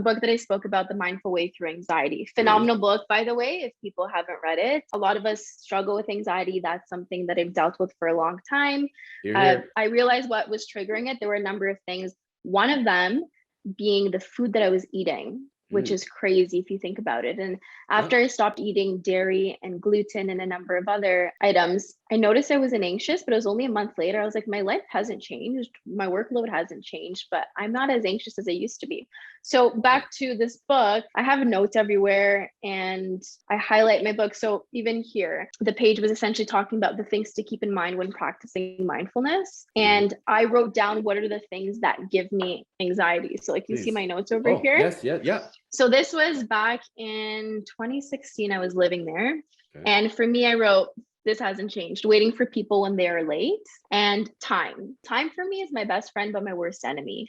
book that I spoke about, The Mindful Way Through Anxiety. Great. Phenomenal book, by the way, if people haven't read it. A lot of us struggle with anxiety. That's something that I've dealt with for a long time. Here, here. I realized what was triggering it. There were a number of things. One of them being the food that I was eating, which is crazy if you think about it. And after I stopped eating dairy and gluten and a number of other items, I noticed I wasn't anxious, but it was only a month later. I was like, my life hasn't changed. My workload hasn't changed, but I'm not as anxious as I used to be. So back to this book, I have notes everywhere and I highlight my book. So even here, the page was essentially talking about the things to keep in mind when practicing mindfulness. And I wrote down what are the things that give me anxiety. So like you see my notes over here. Yes, yeah. So this was back in 2016. I was living there. And for me, I wrote, this hasn't changed. Waiting for people when they are late, and time. Time for me is my best friend, but my worst enemy.